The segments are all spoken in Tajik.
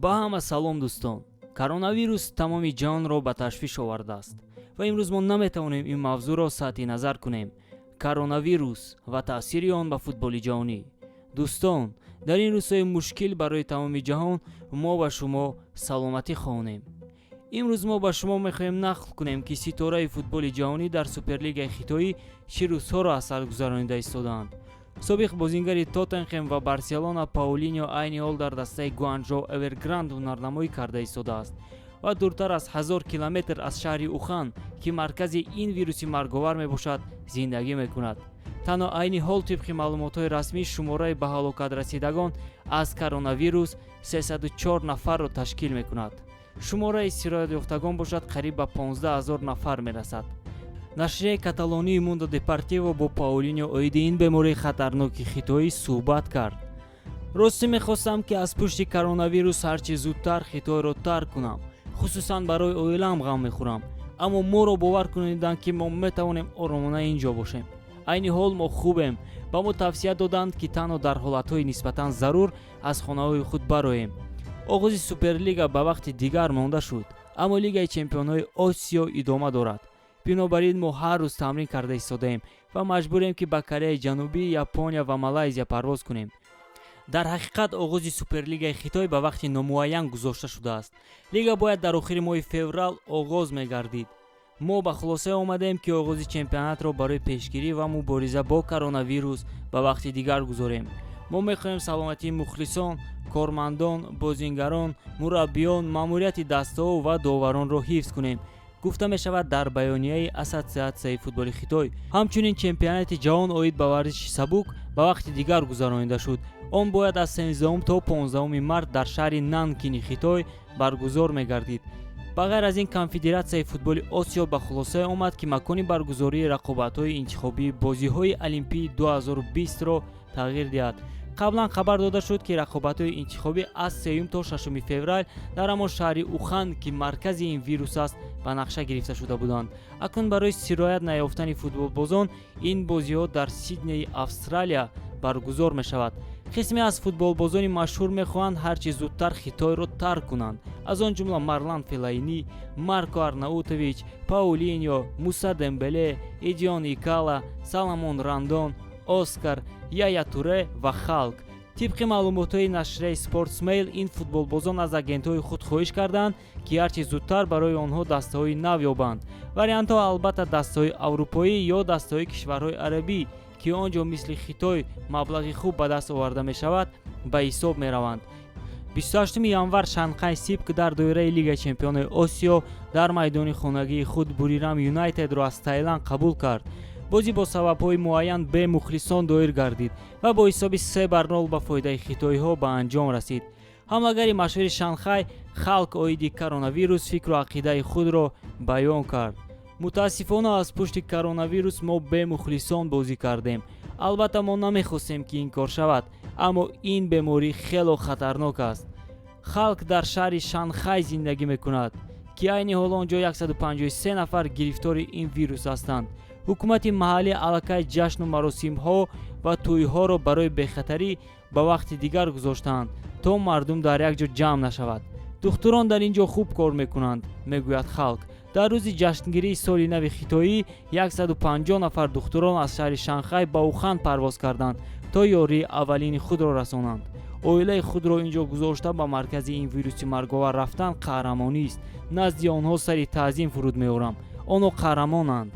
ба ҳама салом дӯстон. Коронавирус тамоми ҷаҳонро ба ташвиш овардааст ва имрӯз мо наметавонем ин мавзӯъро сатҳи назар кунем. Коронавирус ва таъсири он ба футболи ҷаҳонӣ. Дӯстон, дар ин рӯзҳои мушкил барои тамоми ҷаҳон мо ба шумо саломатӣ хоҳонем. имрӯз мо ба шумо мехоҳем нақл кунем ки ситораи футболи ҷаҳонӣ дар Суперлигаи Хитоӣ чӣ рӯзҳоро аз сар гузаронида истодаанд. собиқ бозингари Тоттенхем ва Барселона Паулиньо айни ҳол дар дастаи Гуанчжоу Эвергранд ҳунарнамоӣ карда истодааст ва дуртар аз 1000 километр аз шаҳри Ухан, ки маркази ин вируси марговар мебошад, зиндагӣ мекунад. танҳо айни ҳол тибқи маълумотҳои расмӣ шумораи ба ҳалокат расидагон аз коронавирус 304 нафарро ташкил мекунад. шумораи сироятёфтагон бошад қариб ба 15000 нафар мерасад. нашрияи каталонии Mundo Deportivo бо Паулиньо оиди ин бемории хатарноки Хитоӣ суҳбат кард. ростӣ мехостам ки аз пушти коронавирус ҳарчи зудтар Хитойро тарк кунам, хусусан барои оилаам ғам мехӯрам, аммо моро бовар кунониданд ки мо метавонем оромона ин ҷо бошем. айни ҳол мо хубем. ба мо тавсия доданд ки танҳо дар ҳолатҳои нисбатан зарур аз хонаҳои худ бароем. оғози Суперлига ба вақти дигар монда шуд, аммо Лигаи Чемпионҳои Осиё идома дорад. бинобар ин мо ҳар рӯз тамрин карда истодаем ва маҷбурем ки ба Кореяи Ҷанубӣ, Япония ва Малайзия парвоз кунем. дар ҳақиқат оғози Суперлигаи Хитой ба вақти номуайян гузошта шудааст. лига бояд дар охири моҳи феврал оғоз мегардид. мо ба хулоса омадем ки оғози чемпионатро барои пешгирӣ ва мубориза бо коронавирус ба вақти дигар гузорем. мо мехоҳем саломатии мухлисон, кормандон, бозингарон, мураббиён, маъмурияти дастаҳо ва доваронро ҳифз кунем, гуфта мешавад дар баёнияи Ассотсиатсияи футболи Хитой. ҳамчунин чемпионати ҷаҳон оид ба варзиши сабук ба вақти дигар гузаронида шуд. он бояд аз 13 то 15 март дар шаҳри Нанкини Хитой баргузор мегардид. ба ғайр аз ин, Конфедератсияи футболи Осиё ба хулосае омад ки макони баргузории рақобатҳои интихобии бозиҳои Олимпии 2020-ро тағйир диҳад. қаблан хабар дода шуд ки рақобатҳои интихобӣ аз 3 то 6 феврал дар ҳамон шаҳри Ухан, ки маркази ин вирус аст, ба нақша гирифта шуда буданд. акнун барои сироят наёфтани футболбозон ин бозиҳо дар Сиднеи, Австралия баргузор мешавад. қисме аз футболбозони машҳур мехоҳанд ҳарчи зудтар Хитойро тарк кунанд. аз он ҷумла Марлан Фелайни, Марко Арнаутович, Паулиньо, Муса Дембеле, Эдион Икала, Саломон Рандон, Оскар, Яя Туре ва Халк. тибқи маълумотҳои нашрияи Спортсмейл, ин футболбозон аз агентҳои худ хоҳиш карданд ки ҳарчи зудтар барои онҳо дастаҳои нав ёбанд. вариантҳо албатта дастаҳои аврупоӣ ё дастаҳои кишварҳои арабӣ, ки он ҷо мисли Хитой маблағи хуб ба даст оварда мешавад, ба ҳисоб мераванд. 28 январ Шанхай Сипк дар доираи Лигаи Чемпионҳои Осиё дар майдони хонагии худ Бурирам Юнайтедро аз Таиланд қабул кард. бозӣ бо сабабҳои муайян бе мухлисон доир гардид ва бо ҳисоби 3-0 ба фоидаи хитоиҳо ба анҷом расид. ҳамлагари машҳури Шанхай Халк оиди коронавирус фикру ақидаи худро баён кард. мутаассифона аз пушти коронавирус мо бе мухлисон бозӣ кардем. албатта мо намехостем ки ин кор шавад, аммо ин беморӣ хело хатарнок аст. Халк дар шаҳри Шанхай зиндагӣ мекунад, ки айни ҳол он ҷо 153 нафар гирифтори ин вирус ҳастанд. ҳукумати маҳаллӣ аллакай ҷашну маросимҳо ва тӯйҳоро барои бехатарӣ ба вақти дигар гузоштаанд, то мардум дар як ҷо ҷамъ нашавад. духтурон дар ин ҷо хуб кор мекунанд, мегӯяд Халк. дар рӯзи ҷашнгирии соли нави Хитоӣ 150 нафар духтурон аз шаҳри Шанхай ба Ухан парвоз карданд, то ёрии аввалини худро расонанд. оилаи худро ин ҷо гузошта ба маркази ин вируси марговар рафтан қаҳрамонист. назди онҳо сари таъзим фуруд меорам. онҳо қаҳрамонанд,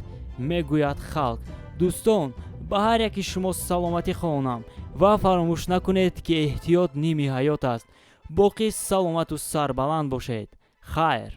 мегӯяд Халк. дӯстон, ба ҳар яки шумо саломатӣ хоҳонам ва фаромӯш накунед ки эҳтиёт ними ҳаёт аст. боқӣ саломату сарбаланд бошед. хайр.